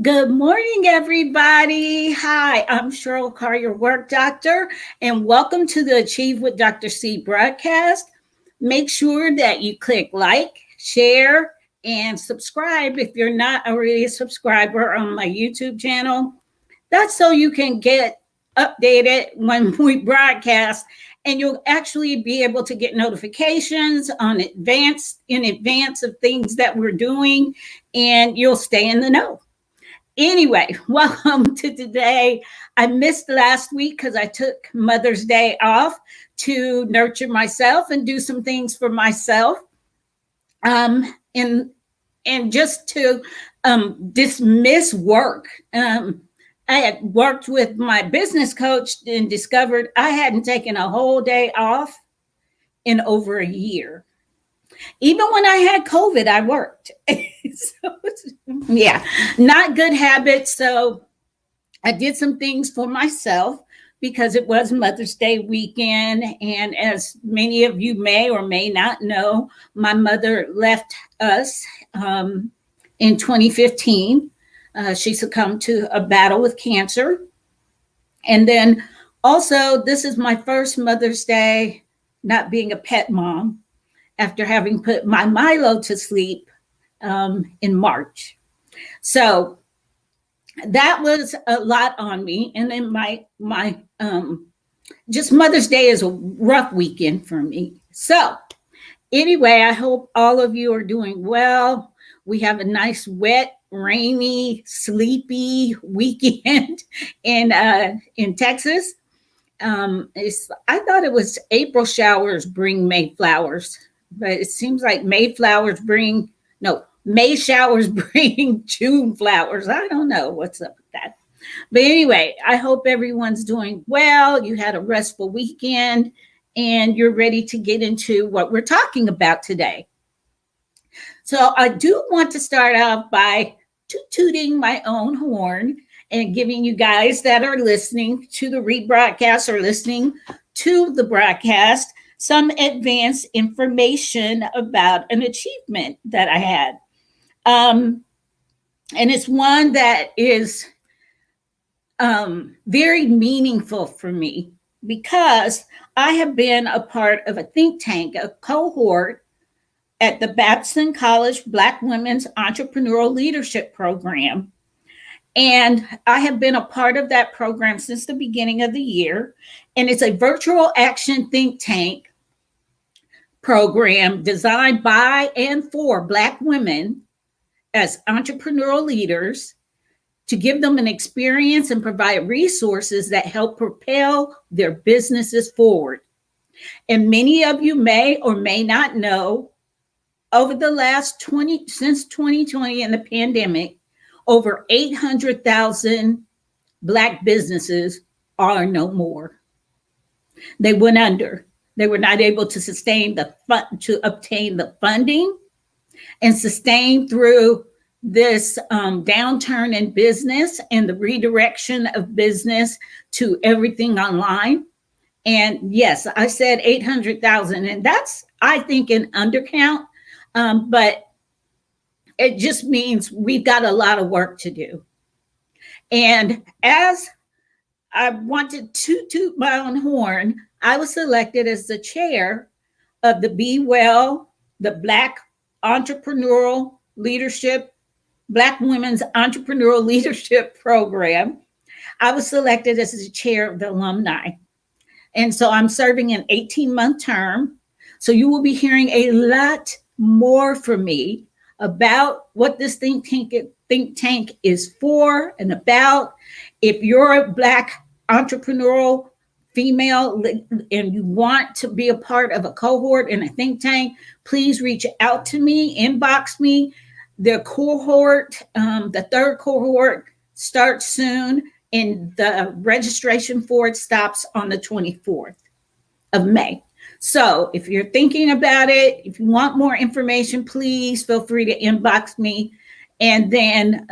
Good morning, everybody. Hi, I'm Cheryl Carr, your work doctor, and welcome to the Achieve with Dr. C broadcast. Make sure that you click like, share, and subscribe if you're not already a subscriber on my YouTube channel. That's so you can get updated when we broadcast, and you'll actually be able to get notifications in advance of things that we're doing, and you'll stay in the know. Anyway, welcome to today. I missed last week because I took Mother's Day off to nurture myself and do some things for myself. And just to dismiss work. I had worked with my business coach and discovered I hadn't taken a whole day off in over a year. Even when I had COVID, I worked. So, yeah, not good habits. So I did some things for myself because it was Mother's Day weekend. And as many of you may or may not know, my mother left us in 2015. She succumbed to a battle with cancer. And then also, this is my first Mother's Day not being a pet mom after having put my Milo to sleep in March. So that was a lot on me. And then my just Mother's Day is a rough weekend for me. So anyway, I hope all of you are doing well. We have a nice, wet, rainy, sleepy weekend in Texas. I thought it was April showers bring May flowers, but it seems like May showers bring June flowers. I don't know what's up with that. But anyway, I hope everyone's doing well. You had a restful weekend and you're ready to get into what we're talking about today. So I do want to start off by tooting my own horn and giving you guys that are listening to the rebroadcast or listening to the broadcast some advanced information about an achievement that I had. And it's one that is very meaningful for me because I have been a part of a think tank, a cohort at the Babson College Black Women's Entrepreneurial Leadership Program. And I have been a part of that program since the beginning of the year. And it's a virtual action think tank program designed by and for Black women as entrepreneurial leaders to give them an experience and provide resources that help propel their businesses forward. And many of you may or may not know, over the last since 2020 and the pandemic, over 800,000 Black businesses are no more. They went under. They were not able to obtain the funding and sustain through this downturn in business and the redirection of business to everything online. And yes, I said 800,000, and that's, I think, an undercount, but it just means we've got a lot of work to do. And as I wanted to toot my own horn, I was selected as the chair of the Be Well, the Black Entrepreneurial Leadership, Black Women's Entrepreneurial Leadership Program. I was selected as the chair of the alumni. And so I'm serving an 18-month term. So you will be hearing a lot more from me about what this think tank is for and about. If you're a Black entrepreneurial female and you want to be a part of a cohort in a think tank, please reach out to me, inbox me. The cohort, the third cohort starts soon, and the registration for it stops on the 24th of May. So if you're thinking about it, if you want more information, please feel free to inbox me. And then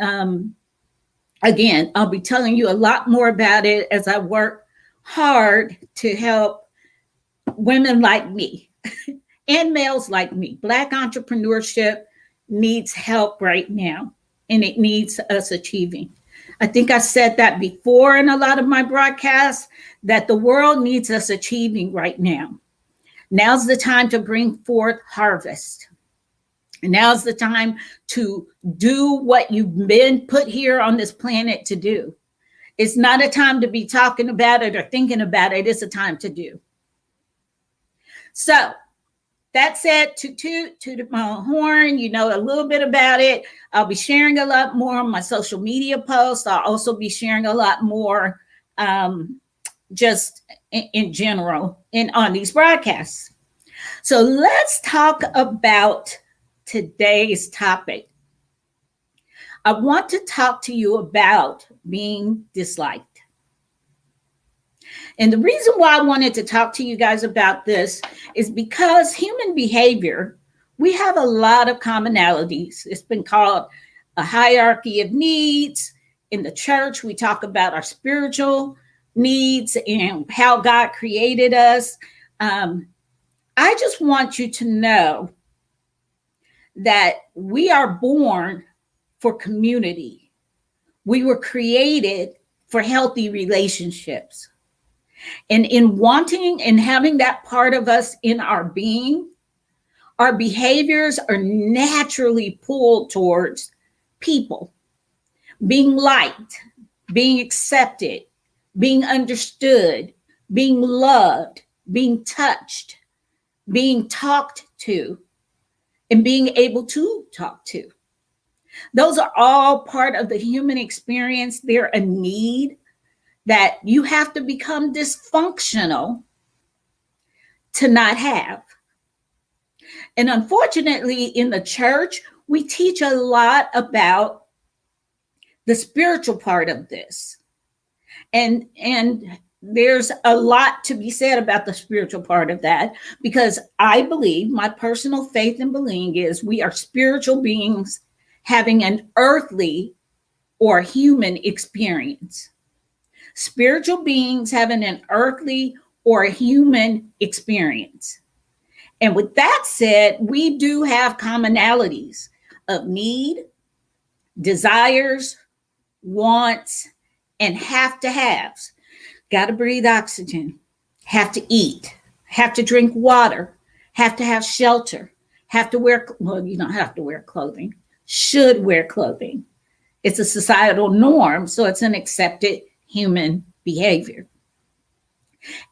again, I'll be telling you a lot more about it as I work hard to help women like me and males like me. Black entrepreneurship needs help right now. and it needs us achieving. I think I said that before in a lot of my broadcasts, that the world needs us achieving right now. Now's the time to bring forth harvest. And now's the time to do what you've been put here on this planet to do. It's not a time to be talking about it or thinking about it. It's a time to do. So that said, to my horn, you know a little bit about it. I'll be sharing a lot more on my social media posts. I'll also be sharing a lot more just in general on these broadcasts. So let's talk about today's topic. I want to talk to you about being disliked. And the reason why I wanted to talk to you guys about this is because human behavior, we have a lot of commonalities. It's been called a hierarchy of needs. In the church, we talk about our spiritual needs and how God created us. I just want you to know that we are born for community. We were created for healthy relationships. And in wanting and having that part of us in our being, our behaviors are naturally pulled towards people, being liked, being accepted, being understood, being loved, being touched, being talked to, and being able to talk to. Those are all part of the human experience. They're a need that you have to become dysfunctional to not have. And unfortunately, in the church, we teach a lot about the spiritual part of this. And there's a lot to be said about the spiritual part of that, because I believe, my personal faith and believing is, we are spiritual beings having an earthly or human experience. Spiritual beings having an earthly or human experience. And with that said, we do have commonalities of need, desires, wants, and have to haves. Got to breathe oxygen, have to eat, have to drink water, have to have shelter, have to wear, well, you don't have to wear clothing, should wear clothing. It's a societal norm, so it's an accepted human behavior.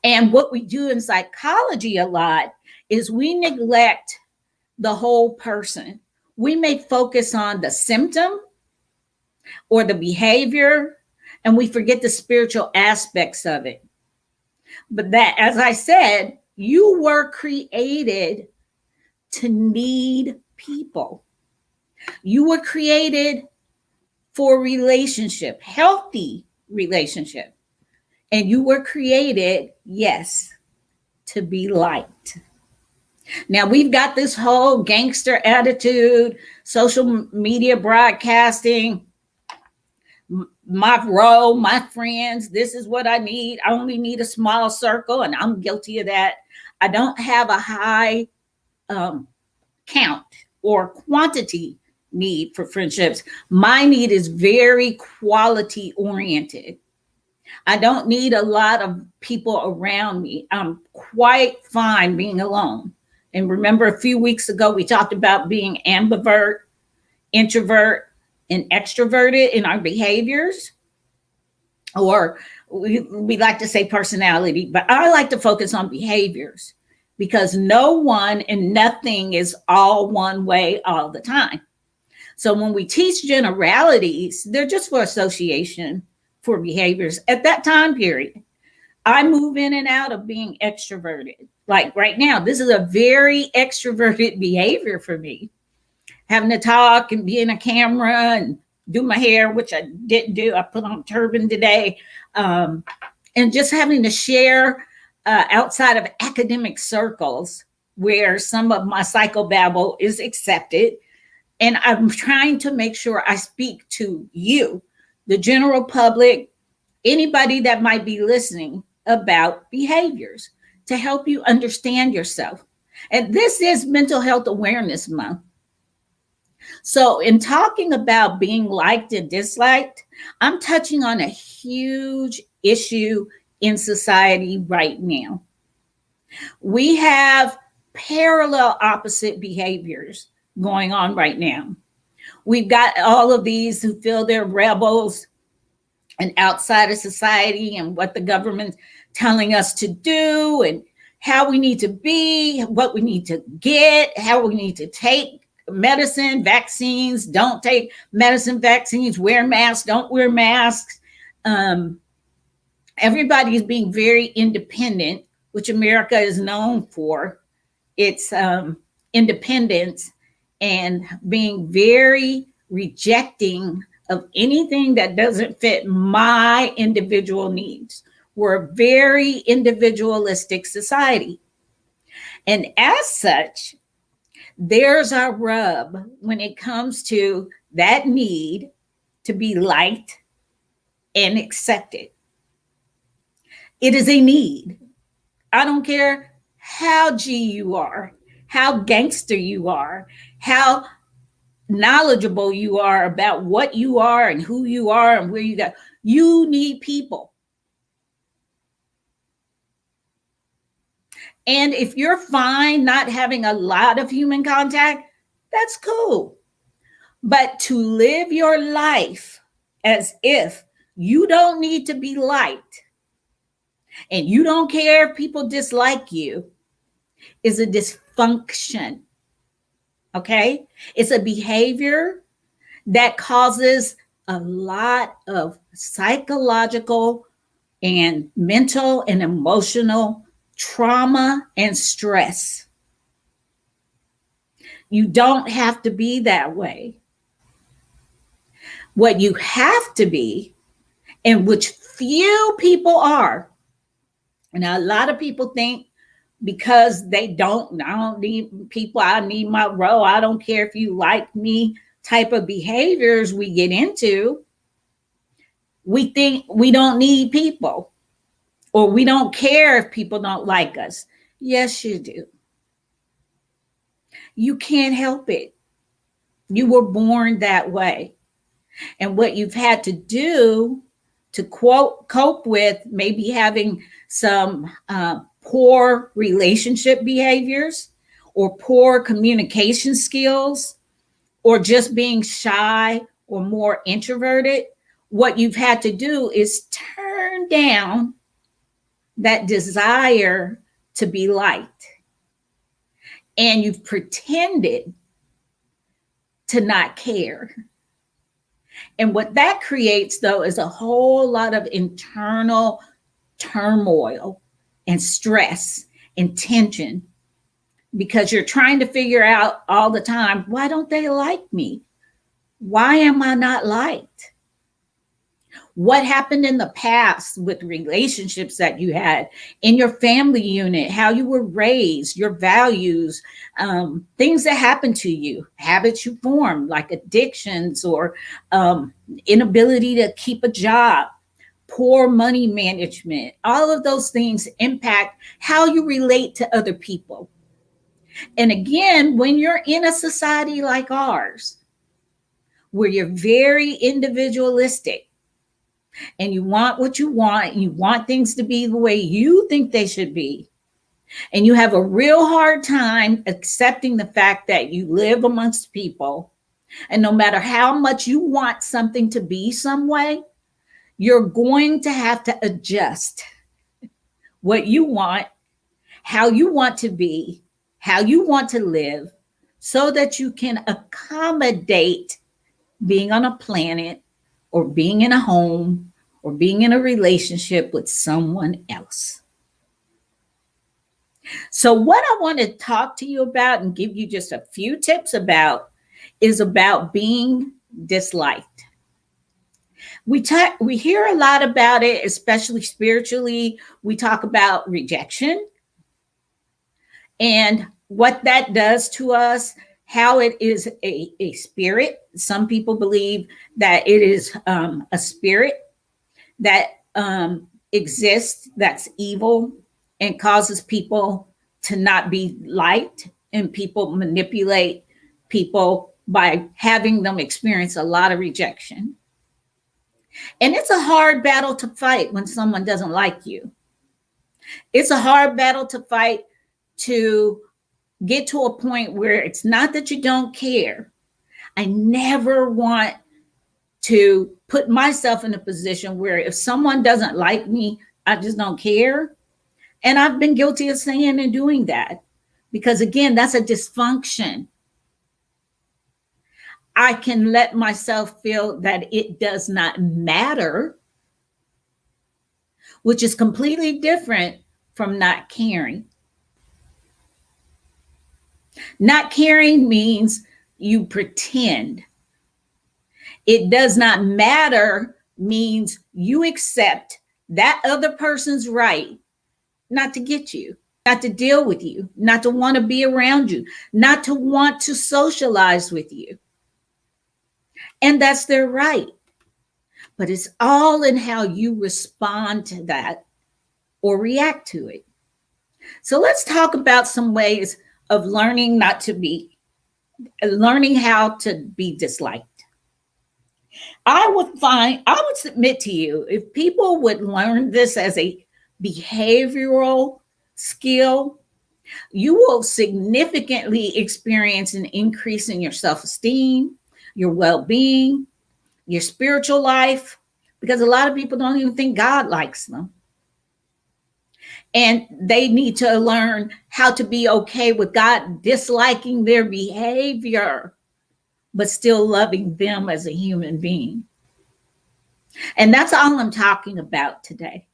And what we do in psychology a lot is we neglect the whole person. We may focus on the symptom or the behavior, and we forget the spiritual aspects of it. But that, as I said, you were created to need people. You were created for relationship, healthy relationship. And you were created, yes, to be liked. Now, we've got this whole gangster attitude, social media broadcasting, my role, my friends, this is what I need. I only need a small circle, and I'm guilty of that. I don't have a high count or quantity need for friendships. My need is very quality oriented. I don't need a lot of people around me. I'm quite fine being alone. And remember, a few weeks ago, we talked about being ambivert, introvert, and extroverted in our behaviors. Or we like to say personality, but I like to focus on behaviors, because no one and nothing is all one way all the time. So when we teach generalities, they're just for association for behaviors at that time period. I move in and out of being extroverted. Like right now, this is a very extroverted behavior for me. Having to talk and be in a camera and do my hair, which I didn't do. I put on a turban today. And just having to share outside of academic circles where some of my psychobabble is accepted. And I'm trying to make sure I speak to you, the general public, anybody that might be listening, about behaviors to help you understand yourself. And this is Mental Health Awareness Month. So, in talking about being liked and disliked, I'm touching on a huge issue in society right now. We have parallel opposite behaviors going on right now. We've got all of these who feel they're rebels and outside of society and what the government's telling us to do and how we need to be, what we need to get, how we need to take medicine, vaccines, don't take medicine, vaccines, wear masks, don't wear masks. Everybody is being very independent, which America is known for. Its independence and being very rejecting of anything that doesn't fit my individual needs. We're a very individualistic society. And as such, there's our rub when it comes to that need to be liked and accepted. It is a need. I don't care how G you are, how gangster you are, how knowledgeable you are about what you are and who you are and where you go. You need people. And if you're fine not having a lot of human contact, that's cool. But to live your life as if you don't need to be liked and you don't care if people dislike you is a dysfunction. Okay? It's a behavior that causes a lot of psychological and mental and emotional trauma and stress. You don't have to be that way. What you have to be, and which few people are, and a lot of people think because I don't need people, I need my row, I don't care if you like me type of behaviors we get into, we think we don't need people or we don't care if people don't like us. Yes, you do. You can't help it. You were born that way. And what you've had to do to cope with maybe having some poor relationship behaviors or poor communication skills or just being shy or more introverted, what you've had to do is turn down that desire to be liked. And you've pretended to not care. And what that creates, though, is a whole lot of internal turmoil and stress and tension because you're trying to figure out all the time, why don't they like me? Why am I not liked? What happened in the past with relationships that you had in your family unit, how you were raised, your values, things that happened to you, habits you formed like addictions or inability to keep a job, poor money management. All of those things impact how you relate to other people. And again, when you're in a society like ours, where you're very individualistic, and you want what you want, and you want things to be the way you think they should be, and you have a real hard time accepting the fact that you live amongst people, and no matter how much you want something to be some way, you're going to have to adjust what you want, how you want to be, how you want to live, so that you can accommodate being on a planet or being in a home or being in a relationship with someone else. So what I want to talk to you about and give you just a few tips about is about being disliked. We hear a lot about it, especially spiritually. We talk about rejection and what that does to us, how it is a spirit. Some people believe that it is a spirit that exists that's evil and causes people to not be liked, and people manipulate people by having them experience a lot of rejection. And it's a hard battle to fight when someone doesn't like you. It's a hard battle to fight to get to a point where it's not that you don't care. I never want to put myself in a position where if someone doesn't like me, I just don't care. And I've been guilty of saying and doing that because, again, that's a dysfunction. I can let myself feel that it does not matter, which is completely different from not caring. Not caring means you pretend. It does not matter means you accept that other person's right not to get you, not to deal with you, not to want to be around you, not to want to socialize with you. And that's their right. But it's all in how you respond to that or react to it. So let's talk about some ways of learning how to be disliked. I would submit to you, if people would learn this as a behavioral skill, you will significantly experience an increase in your self-esteem, your well-being, your spiritual life, because a lot of people don't even think God likes them. And they need to learn how to be okay with God disliking their behavior, but still loving them as a human being. And that's all I'm talking about today.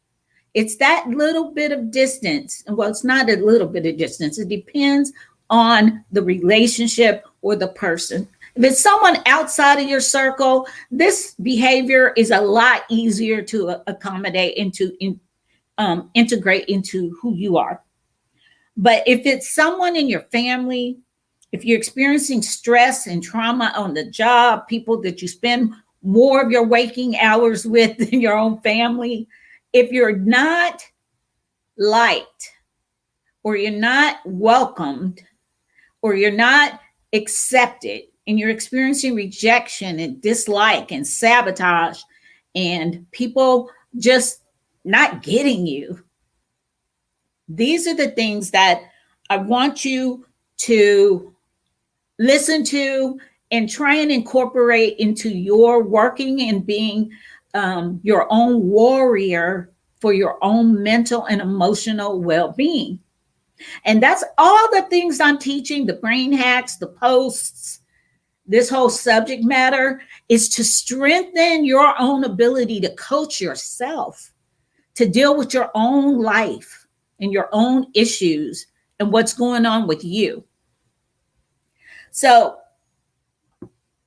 It's that little bit of distance. Well, it's not a little bit of distance. It depends on the relationship or the person. If it's someone outside of your circle, this behavior is a lot easier to accommodate and to integrate into who you are. But if it's someone in your family, if you're experiencing stress and trauma on the job, people that you spend more of your waking hours with than your own family, if you're not liked, or you're not welcomed, or you're not accepted, and you're experiencing rejection and dislike and sabotage, and people just not getting you, these are the things that I want you to listen to and try and incorporate into your working and being your own warrior for your own mental and emotional well-being. And that's all the things I'm teaching, the brain hacks, the posts, this whole subject matter is to strengthen your own ability to coach yourself, to deal with your own life and your own issues and what's going on with you. So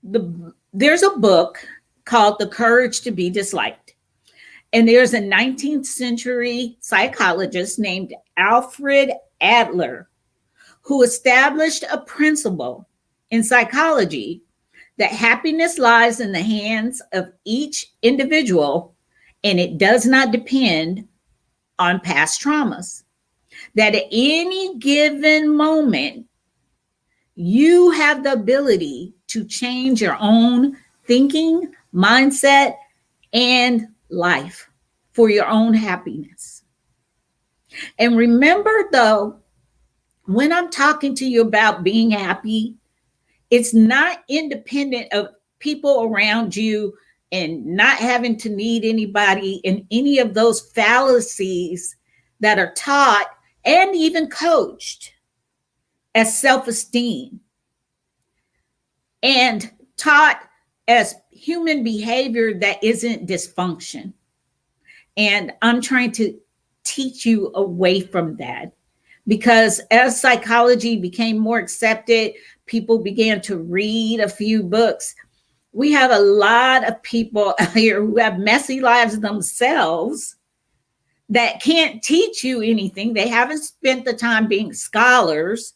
there's a book called The Courage to Be Disliked. And there's a 19th century psychologist named Alfred Adler who established a principle in psychology that happiness lies in the hands of each individual and it does not depend on past traumas. That at any given moment, you have the ability to change your own thinking, mindset, and life for your own happiness. And remember, though, when I'm talking to you about being happy, it's not independent of people around you and not having to need anybody and any of those fallacies that are taught and even coached as self-esteem and taught as human behavior that isn't dysfunction. And I'm trying to teach you away from that because as psychology became more accepted, people began to read a few books. We have a lot of people out here who have messy lives themselves that can't teach you anything. They haven't spent the time being scholars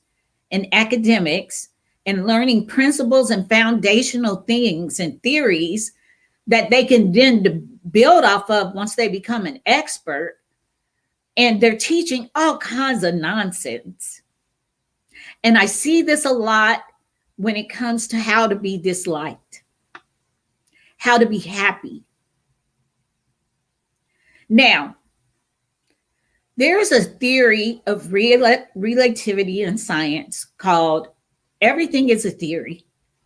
and academics and learning principles and foundational things and theories that they can then build off of once they become an expert. And they're teaching all kinds of nonsense. And I see this a lot when it comes to how to be disliked, how to be happy. Now, there's a theory of relativity in science called everything is a theory.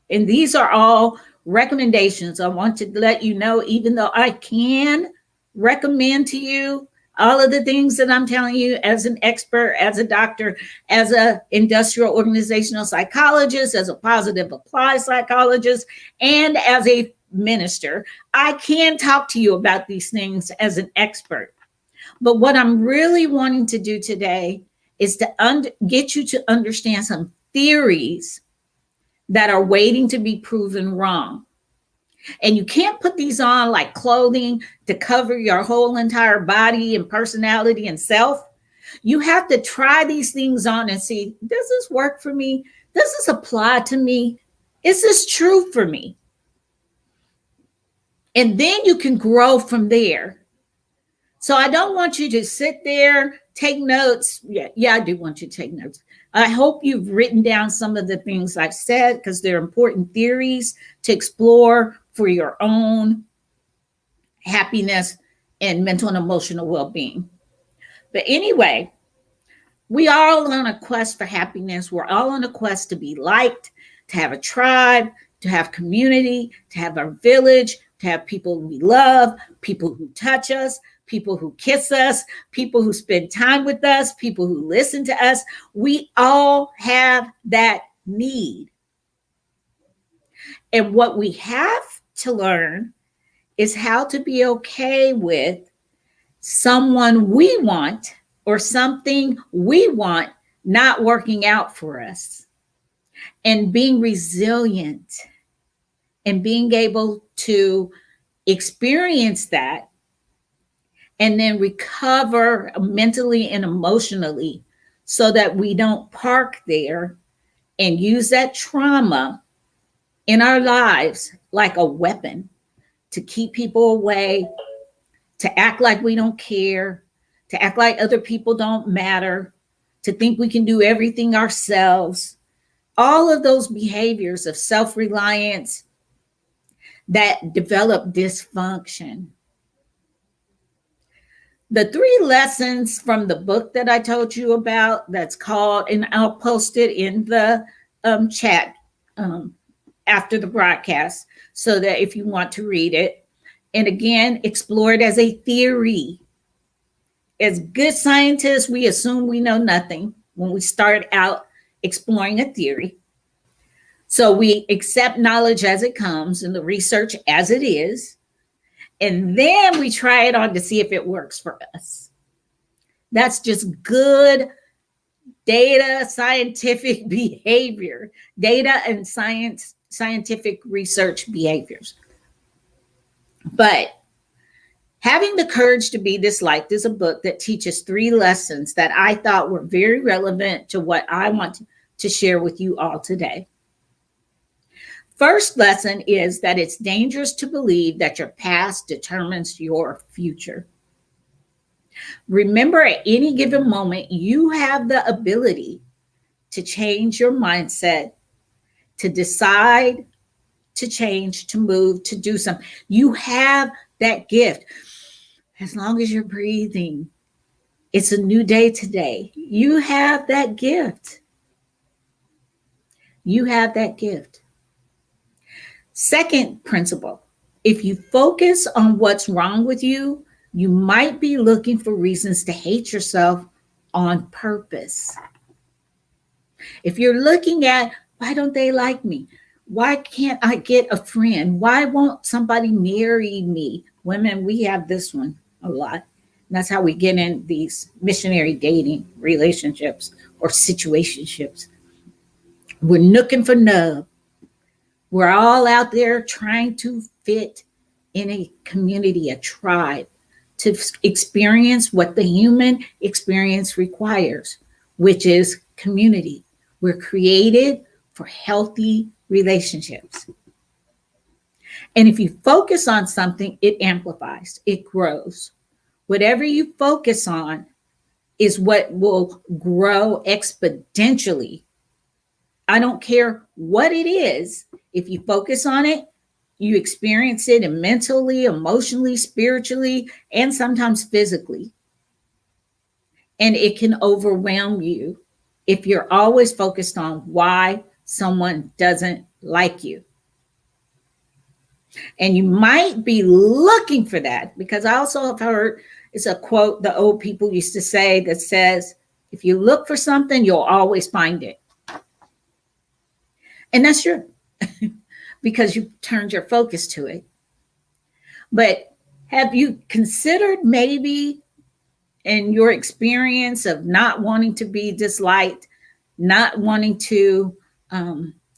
And these are all recommendations. I want to let you know, even though I can recommend to you all of the things that I'm telling you as an expert, as a doctor, as an industrial organizational psychologist, as a positive applied psychologist, and as a minister, I can talk to you about these things as an expert. But what I'm really wanting to do today is to get you to understand some theories that are waiting to be proven wrong. And you can't put these on like clothing to cover your whole entire body and personality and self. You have to try these things on and see, does this work for me? Does this apply to me? Is this true for me? And then you can grow from there. So I don't want you to sit there, take notes. Yeah, I do want you to take notes. I hope you've written down some of the things I've said because they're important theories to explore for your own happiness and mental and emotional well-being. But anyway, we are all on a quest for happiness. We're all on a quest to be liked, to have a tribe, to have community, to have our village, to have people we love, people who touch us, people who kiss us, people who spend time with us, people who listen to us. We all have that need. And what we have to learn is how to be okay with someone we want or something we want not working out for us, and being resilient and being able to experience that and then recover mentally and emotionally so that we don't park there and use that trauma in our lives like a weapon to keep people away, to act like we don't care, to act like other people don't matter, to think we can do everything ourselves. All of those behaviors of self-reliance that develop dysfunction. The 3 lessons from the book that I told you about, that's called, and I'll post it in the chat after the broadcast so that if you want to read it. And again, explore it as a theory. As good scientists, we assume we know nothing when we start out exploring a theory. So we accept knowledge as it comes and the research as it is. And then we try it on to see if it works for us. That's just good data scientific behavior, data and scientific research behaviors. But Having the Courage to Be Disliked is a book that teaches 3 lessons that I thought were very relevant to what I want to share with you all today. First lesson is that it's dangerous to believe that your past determines your future. Remember, at any given moment, you have the ability to change your mindset, to decide, to change, to move, to do something. You have that gift. As long as you're breathing, it's a new day today. You have that gift. You have that gift. Second principle, if you focus on what's wrong with you, you might be looking for reasons to hate yourself on purpose. If you're looking at, why don't they like me? Why can't I get a friend? Why won't somebody marry me? Women, we have this one a lot. And that's how we get in these missionary dating relationships or situationships. We're looking for love. We're all out there trying to fit in a community, a tribe, to experience what the human experience requires, which is community. We're created for healthy relationships. And if you focus on something, it amplifies, it grows. Whatever you focus on is what will grow exponentially I don't care what it is. If you focus on it, you experience it mentally, emotionally, spiritually, and sometimes physically. And it can overwhelm you if you're always focused on why someone doesn't like you. And you might be looking for that, because I also have heard, it's a quote the old people used to say that says, if you look for something, you'll always find it. And that's true because you turned your focus to it. But have you considered maybe in your experience of not wanting to be disliked, not wanting to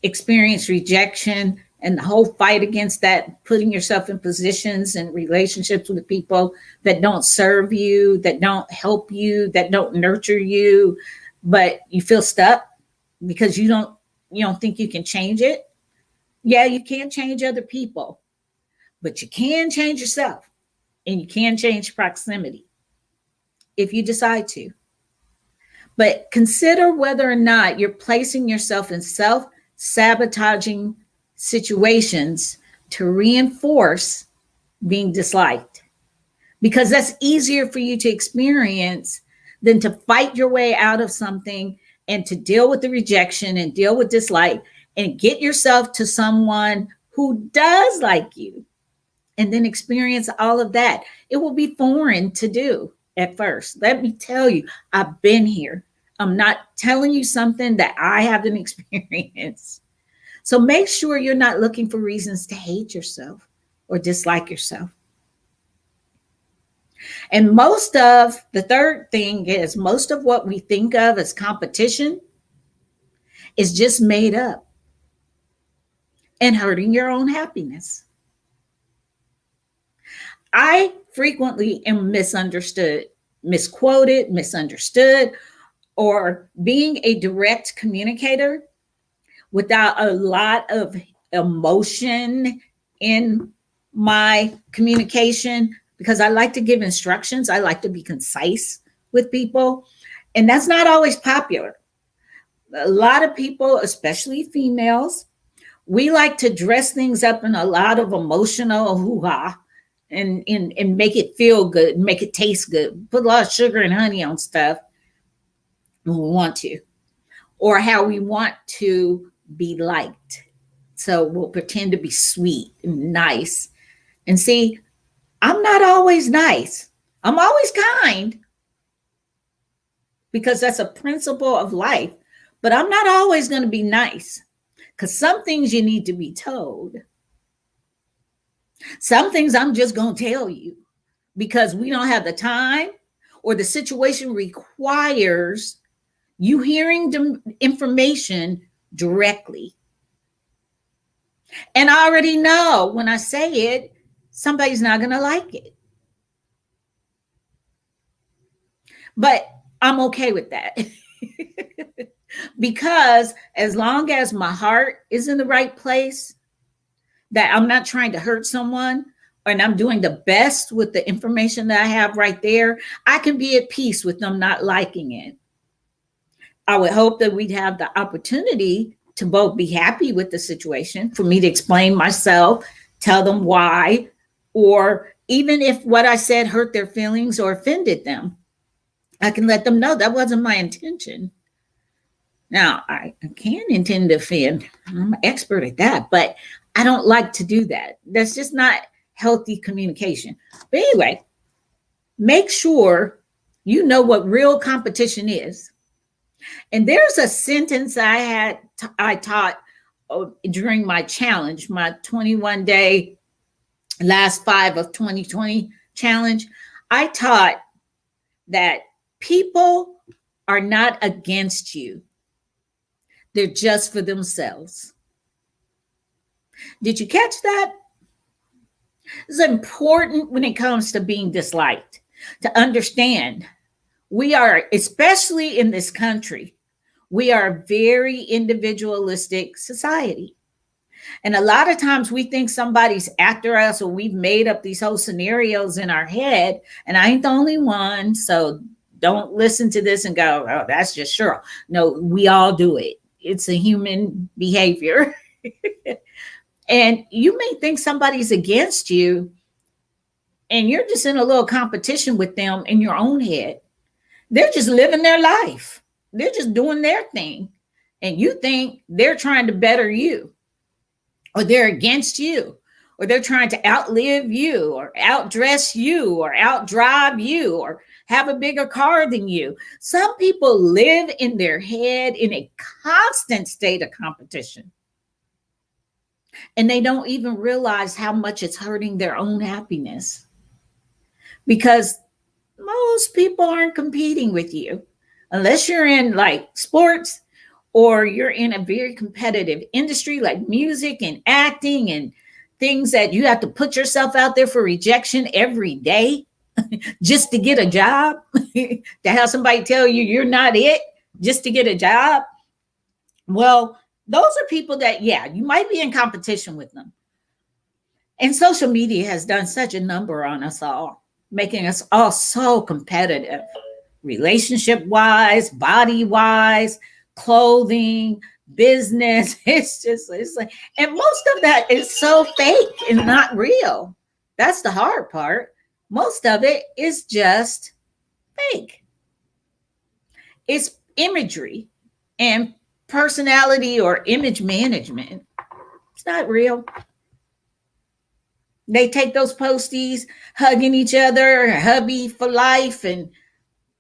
experience rejection, and the whole fight against that, putting yourself in positions and relationships with people that don't serve you, that don't help you, that don't nurture you, but you feel stuck because you don't think you can change it? Yeah, you can't change other people, but you can change yourself, and you can change proximity if you decide to. But consider whether or not you're placing yourself in self-sabotaging situations to reinforce being disliked, because that's easier for you to experience than to fight your way out of something and to deal with the rejection and deal with dislike and get yourself to someone who does like you and then experience all of that. It will be foreign to do at first. Let me tell you, I've been here. I'm not telling you something that I haven't experienced. So make sure you're not looking for reasons to hate yourself or dislike yourself. And the third thing is, most of what we think of as competition is just made up and hurting your own happiness. I frequently am misunderstood, misquoted, misunderstood, or being a direct communicator without a lot of emotion in my communication, because I like to give instructions. I like to be concise with people. And that's not always popular. A lot of people, especially females, we like to dress things up in a lot of emotional hoo-ha and make it feel good, make it taste good, put a lot of sugar and honey on stuff when we want to, or how we want to be liked. So we'll pretend to be sweet and nice. And see, I'm not always nice. I'm always kind, because that's a principle of life. But I'm not always going to be nice, because some things you need to be told. Some things I'm just going to tell you because we don't have the time, or the situation requires you hearing the information directly. And I already know when I say it, somebody's not going to like it. But I'm okay with that. Because as long as my heart is in the right place, that I'm not trying to hurt someone, and I'm doing the best with the information that I have right there, I can be at peace with them not liking it. I would hope that we'd have the opportunity to both be happy with the situation, for me to explain myself, tell them why, or even if what I said hurt their feelings or offended them, I can let them know that wasn't my intention. Now, I can intend to offend. I'm an expert at that, but I don't like to do that. That's just not healthy communication. But anyway, make sure you know what real competition is. And there's a sentence I taught during my challenge, my 21-day last 5 of 2020 challenge. I taught that people are not against you. They're just for themselves. Did you catch that? It's important when it comes to being disliked to understand we are, especially in this country, we are a very individualistic society. And a lot of times we think somebody's after us, or we've made up these whole scenarios in our head. And I ain't the only one. So don't listen to this and go, oh, that's just Cheryl. No, we all do it. it's a human behavior. And you may think somebody's against you, and you're just in a little competition with them in your own head. They're just living their life, they're just doing their thing. And you think they're trying to better you, or they're against you, or they're trying to outlive you, or outdress you, or outdrive you, or have a bigger car than you. Some people live in their head in a constant state of competition, and they don't even realize how much it's hurting their own happiness, because most people aren't competing with you unless you're in like sports, or you're in a very competitive industry like music and acting and things that you have to put yourself out there for rejection every day just to get a job, to have somebody tell you you're not it just to get a job. Well, those are people that, yeah, you might be in competition with them. And social media has done such a number on us all, making us all so competitive, relationship wise, body wise, clothing, business. It's like, and most of that is so fake and not real. That's the hard part. Most of it is just fake. It's imagery and personality or image management. It's not real. They take those posties, hugging each other, hubby for life, and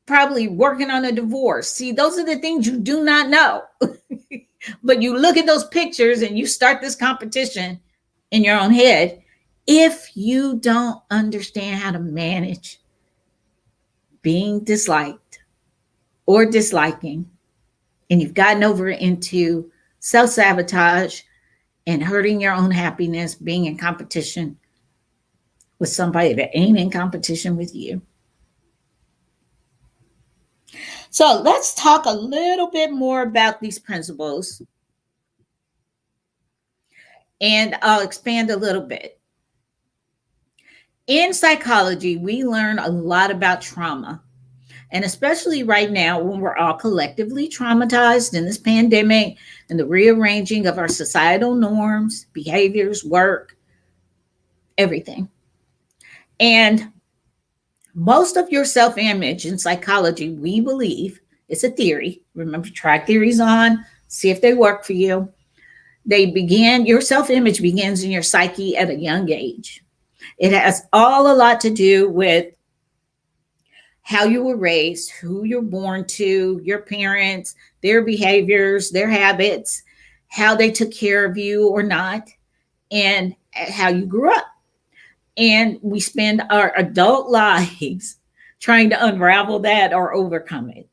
probably working on a divorce. See, those are the things you do not know. But you look at those pictures and you start this competition in your own head. If you don't understand how to manage being disliked or disliking, and you've gotten over into self-sabotage and hurting your own happiness, being in competition with somebody that ain't in competition with you. So let's talk a little bit more about these principles, and I'll expand a little bit. In psychology, we learn a lot about trauma, and especially right now when we're all collectively traumatized in this pandemic and the rearranging of our societal norms, behaviors, work, everything. And most of your self-image in psychology, we believe, it's a theory. Remember, try theories on, see if they work for you. Your self-image begins in your psyche at a young age. It has a lot to do with how you were raised, who you're born to, your parents, their behaviors, their habits, how they took care of you or not, and how you grew up. And we spend our adult lives trying to unravel that or overcome it,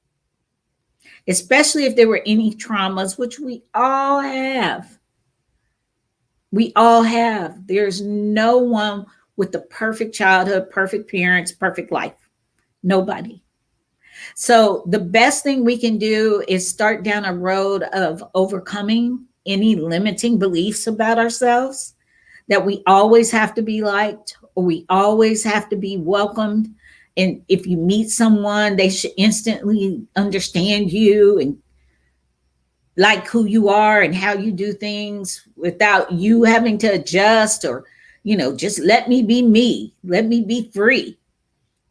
especially if there were any traumas, which we all have. We all have. There's no one with the perfect childhood, perfect parents, perfect life. Nobody. So the best thing we can do is start down a road of overcoming any limiting beliefs about ourselves, that we always have to be liked, or we always have to be welcomed. And if you meet someone, they should instantly understand you and like who you are and how you do things without you having to adjust, or, just let me be me, let me be free.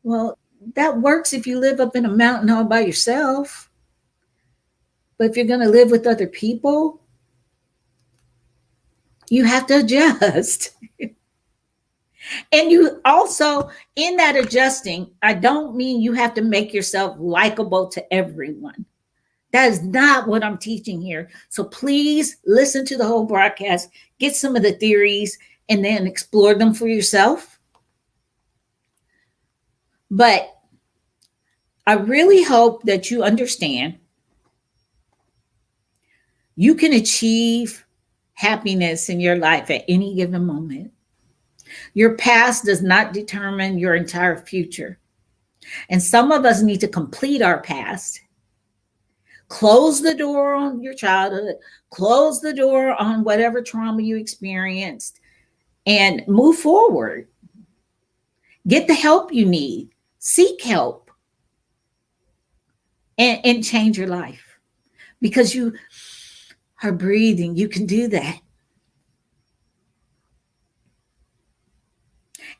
Well, that works if you live up in a mountain all by yourself. But if you're going to live with other people, you have to adjust. And you also, in that adjusting, I don't mean you have to make yourself likable to everyone. That is not what I'm teaching here. So please listen to the whole broadcast, get some of the theories, and then explore them for yourself. But I really hope that you understand you can achieve happiness in your life at any given moment. Your past does not determine your entire future. And some of us need to complete our past. Close the door on your childhood, close the door on whatever trauma you experienced, and move forward. Get the help you need, seek help, and change your life. Because or breathing. You can do that.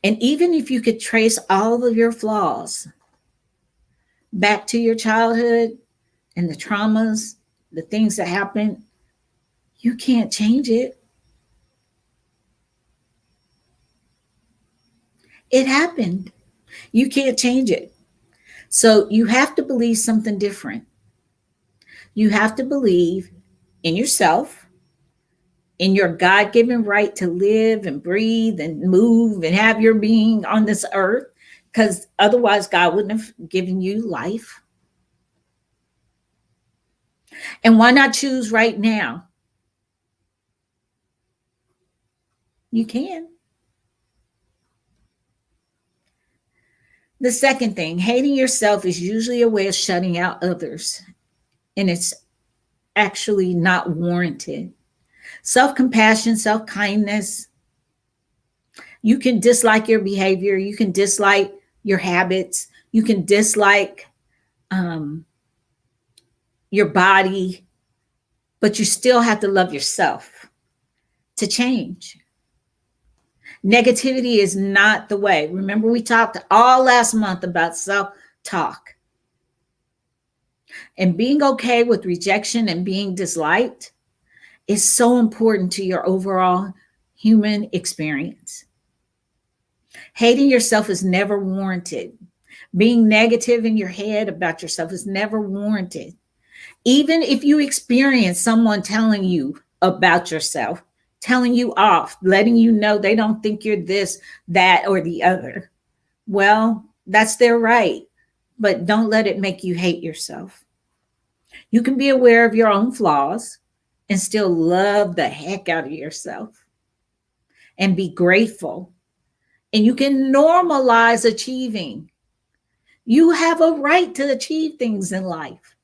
And even if you could trace all of your flaws back to your childhood and the traumas, the things that happened, you can't change it. It happened. You can't change it. So you have to believe something different. You have to believe in yourself, in your God given right to live and breathe and move and have your being on this earth, because otherwise, God wouldn't have given you life. And why not choose right now? You can. The second thing, hating yourself is usually a way of shutting out others, and it's actually not warranted. Self compassion, self kindness, you can dislike your behavior, you can dislike your habits, you can dislike your body, but you still have to love yourself to change. Negativity is not the way. Remember, we talked all last month about self talk and being okay with rejection and being disliked is so important to your overall human experience. Hating yourself is never warranted. Being negative in your head about yourself is never warranted. Even if you experience someone telling you about yourself, telling you off, letting you know they don't think you're this, that, or the other, well, that's their right. But don't let it make you hate yourself. You can be aware of your own flaws and still love the heck out of yourself and be grateful. And you can normalize achieving. You have a right to achieve things in life.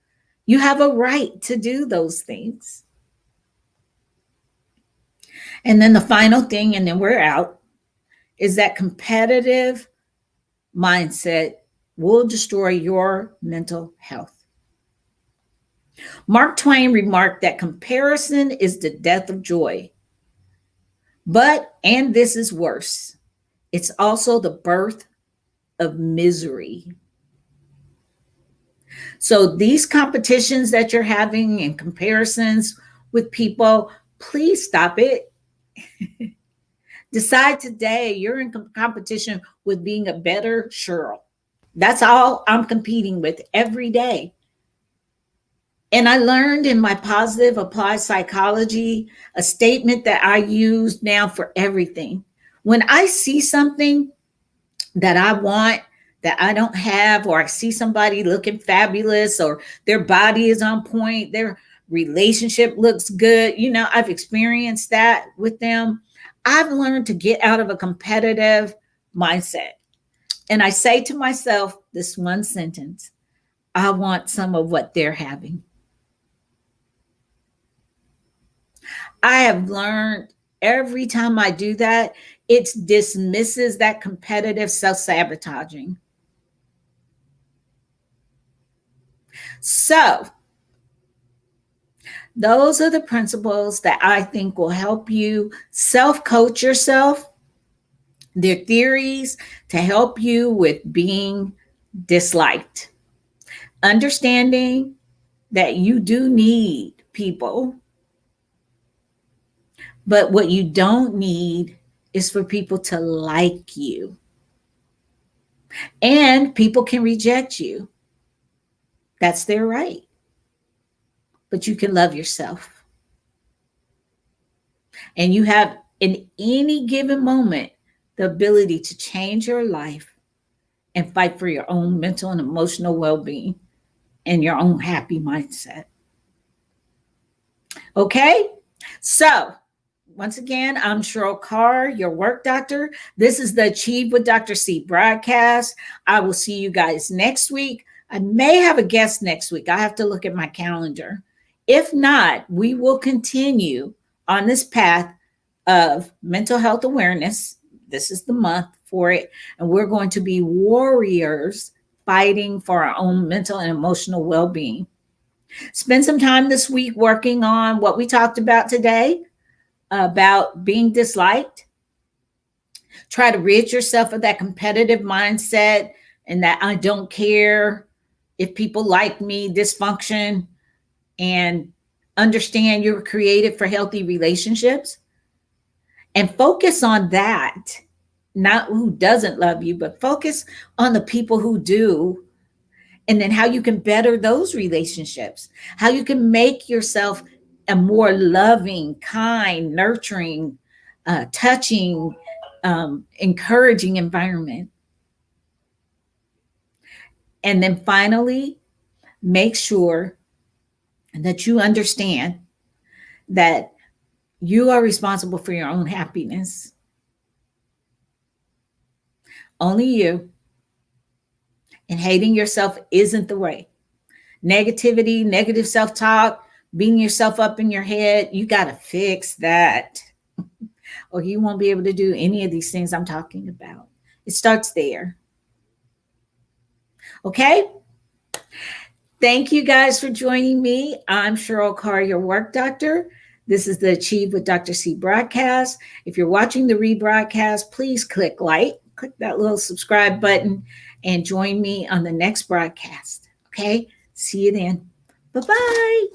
You have a right to do those things. And then the final thing, and then we're out, is that competitive mindset will destroy your mental health. Mark Twain remarked that comparison is the death of joy. But, and this is worse, it's also the birth of misery. So these competitions that you're having and comparisons with people, please stop it. Decide today you're in competition with being a better Cheryl. That's all I'm competing with every day. And I learned in my positive applied psychology a statement that I use now for everything. When I see something that I want that I don't have, or I see somebody looking fabulous, or their body is on point, their relationship looks good, I've experienced that with them. I've learned to get out of a competitive mindset. And I say to myself this one sentence: I want some of what they're having. I have learned every time I do that, it dismisses that competitive self-sabotaging. So, those are the principles that I think will help you self-coach yourself. They're theories to help you with being disliked. Understanding that you do need people, but what you don't need is for people to like you. And people can reject you. That's their right. But you can love yourself. And you have, in any given moment, the ability to change your life and fight for your own mental and emotional well-being and your own happy mindset. Okay? So, once again, I'm Cheryl Carr, your work doctor. This is the Achieve with Dr. C broadcast. I will see you guys next week. I may have a guest next week. I have to look at my calendar. If not, we will continue on this path of mental health awareness. This is the month for it. And we're going to be warriors fighting for our own mental and emotional well-being. Spend some time this week working on what we talked about today about being disliked. Try to rid yourself of that competitive mindset and that I don't care if people like me dysfunction, and understand you're created for healthy relationships and focus on that. Not who doesn't love you, but focus on the people who do, and then how you can better those relationships, how you can make yourself a more loving, kind, nurturing, touching, encouraging environment. And then finally, make sure that you understand that you are responsible for your own happiness. Only you. And hating yourself isn't the way. Negativity, negative self talk, beating yourself up in your head, you got to fix that, or you won't be able to do any of these things I'm talking about. It starts there. Okay? Thank you guys for joining me. I'm Cheryl Carr, your work doctor. This is the Achieve with Dr. C broadcast. If you're watching the rebroadcast, please click that little subscribe button, and join me on the next broadcast. Okay? See you then. Bye-bye.